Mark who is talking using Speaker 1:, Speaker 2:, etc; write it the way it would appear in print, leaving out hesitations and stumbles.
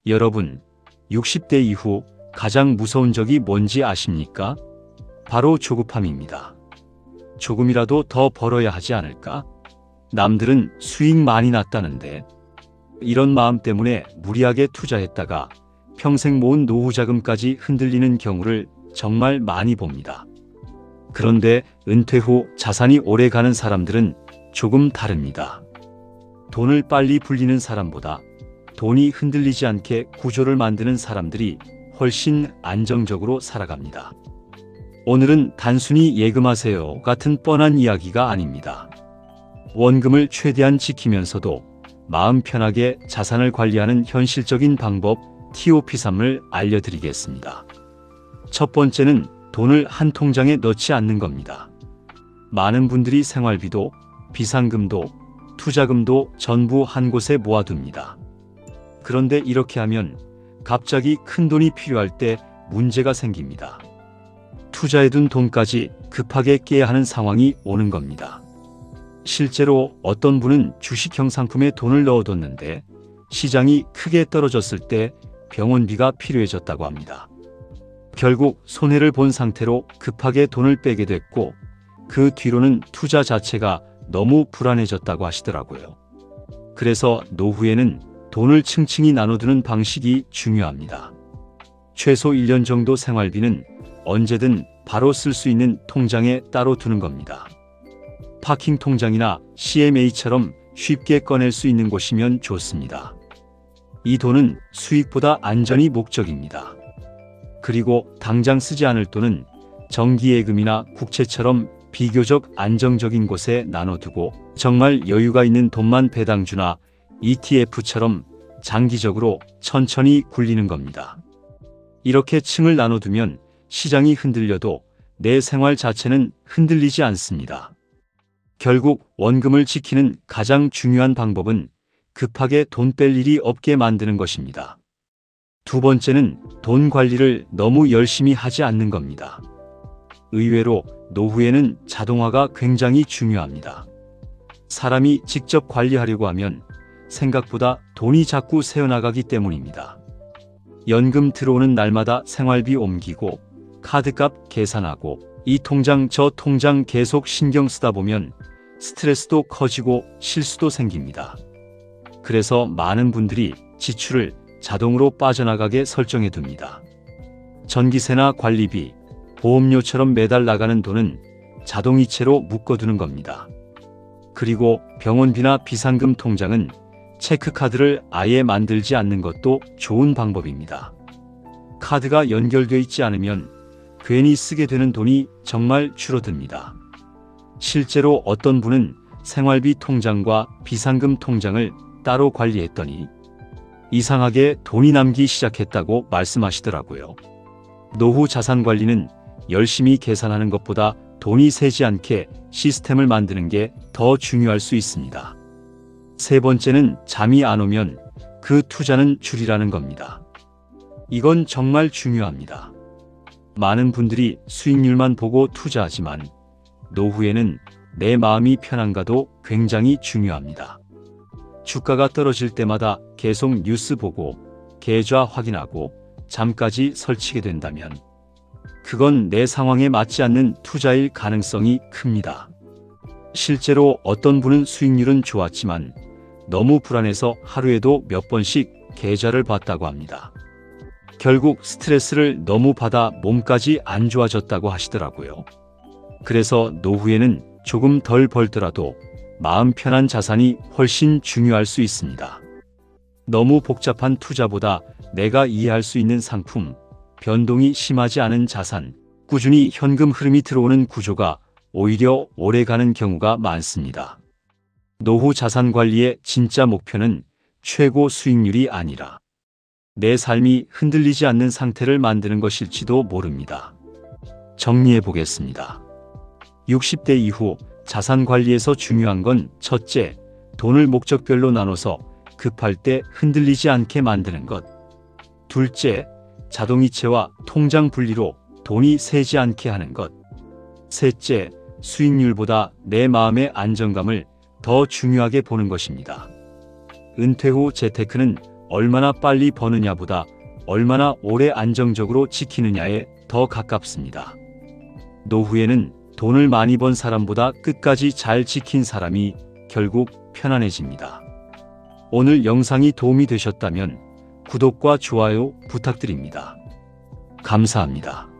Speaker 1: 여러분, 60대 이후 가장 무서운 적이 뭔지 아십니까? 바로 조급함입니다. 조금이라도 더 벌어야 하지 않을까? 남들은 수익 많이 났다는데 이런 마음 때문에 무리하게 투자했다가 평생 모은 노후 자금까지 흔들리는 경우를 정말 많이 봅니다. 그런데 은퇴 후 자산이 오래 가는 사람들은 조금 다릅니다. 돈을 빨리 불리는 사람보다 돈이 흔들리지 않게 구조를 만드는 사람들이 훨씬 안정적으로 살아갑니다. 오늘은 단순히 예금하세요 같은 뻔한 이야기가 아닙니다. 원금을 최대한 지키면서도 마음 편하게 자산을 관리하는 현실적인 방법 TOP3을 알려드리겠습니다. 첫 번째는 돈을 한 통장에 넣지 않는 겁니다. 많은 분들이 생활비도, 비상금도, 투자금도 전부 한 곳에 모아둡니다. 그런데 이렇게 하면 갑자기 큰 돈이 필요할 때 문제가 생깁니다. 투자해둔 돈까지 급하게 깨야 하는 상황이 오는 겁니다. 실제로 어떤 분은 주식형 상품에 돈을 넣어뒀는데 시장이 크게 떨어졌을 때 병원비가 필요해졌다고 합니다. 결국 손해를 본 상태로 급하게 돈을 빼게 됐고 그 뒤로는 투자 자체가 너무 불안해졌다고 하시더라고요. 그래서 노후에는 돈을 층층이 나눠두는 방식이 중요합니다. 최소 1년 정도 생활비는 언제든 바로 쓸 수 있는 통장에 따로 두는 겁니다. 파킹 통장이나 CMA처럼 쉽게 꺼낼 수 있는 곳이면 좋습니다. 이 돈은 수익보다 안전이 목적입니다. 그리고 당장 쓰지 않을 돈은 정기예금이나 국채처럼 비교적 안정적인 곳에 나눠두고 정말 여유가 있는 돈만 배당주나 ETF처럼 장기적으로 천천히 굴리는 겁니다. 이렇게 층을 나눠두면 시장이 흔들려도 내 생활 자체는 흔들리지 않습니다. 결국 원금을 지키는 가장 중요한 방법은 급하게 돈 뺄 일이 없게 만드는 것입니다. 두 번째는 돈 관리를 너무 열심히 하지 않는 겁니다. 의외로 노후에는 자동화가 굉장히 중요합니다. 사람이 직접 관리하려고 하면 생각보다 돈이 자꾸 새어나가기 때문입니다. 연금 들어오는 날마다 생활비 옮기고 카드값 계산하고 이 통장 저 통장 계속 신경 쓰다 보면 스트레스도 커지고 실수도 생깁니다. 그래서 많은 분들이 지출을 자동으로 빠져나가게 설정해 둡니다. 전기세나 관리비, 보험료처럼 매달 나가는 돈은 자동이체로 묶어두는 겁니다. 그리고 병원비나 비상금 통장은 체크카드를 아예 만들지 않는 것도 좋은 방법입니다. 카드가 연결되어 있지 않으면 괜히 쓰게 되는 돈이 정말 줄어듭니다. 실제로 어떤 분은 생활비 통장과 비상금 통장을 따로 관리했더니 이상하게 돈이 남기 시작했다고 말씀하시더라고요. 노후 자산 관리는 열심히 계산하는 것보다 돈이 새지 않게 시스템을 만드는 게 더 중요할 수 있습니다. 세 번째는 잠이 안 오면 그 투자는 줄이라는 겁니다. 이건 정말 중요합니다. 많은 분들이 수익률만 보고 투자하지만 노후에는 내 마음이 편한가도 굉장히 중요합니다. 주가가 떨어질 때마다 계속 뉴스 보고 계좌 확인하고 잠까지 설치게 된다면 그건 내 상황에 맞지 않는 투자일 가능성이 큽니다. 실제로 어떤 분은 수익률은 좋았지만 너무 불안해서 하루에도 몇 번씩 계좌를 봤다고 합니다. 결국 스트레스를 너무 받아 몸까지 안 좋아졌다고 하시더라고요. 그래서 노후에는 조금 덜 벌더라도 마음 편한 자산이 훨씬 중요할 수 있습니다. 너무 복잡한 투자보다 내가 이해할 수 있는 상품, 변동이 심하지 않은 자산, 꾸준히 현금 흐름이 들어오는 구조가 오히려 오래가는 경우가 많습니다. 노후 자산 관리의 진짜 목표는 최고 수익률이 아니라 내 삶이 흔들리지 않는 상태를 만드는 것일지도 모릅니다. 정리해 보겠습니다. 60대 이후 자산 관리에서 중요한 건 첫째, 돈을 목적별로 나눠서 급할 때 흔들리지 않게 만드는 것. 둘째, 자동이체와 통장 분리로 돈이 새지 않게 하는 것. 셋째, 수익률보다 내 마음의 안정감을 더 중요하게 보는 것입니다. 은퇴 후 재테크는 얼마나 빨리 버느냐보다 얼마나 오래 안정적으로 지키느냐에 더 가깝습니다. 노후에는 돈을 많이 번 사람보다 끝까지 잘 지킨 사람이 결국 편안해집니다. 오늘 영상이 도움이 되셨다면 구독과 좋아요 부탁드립니다. 감사합니다.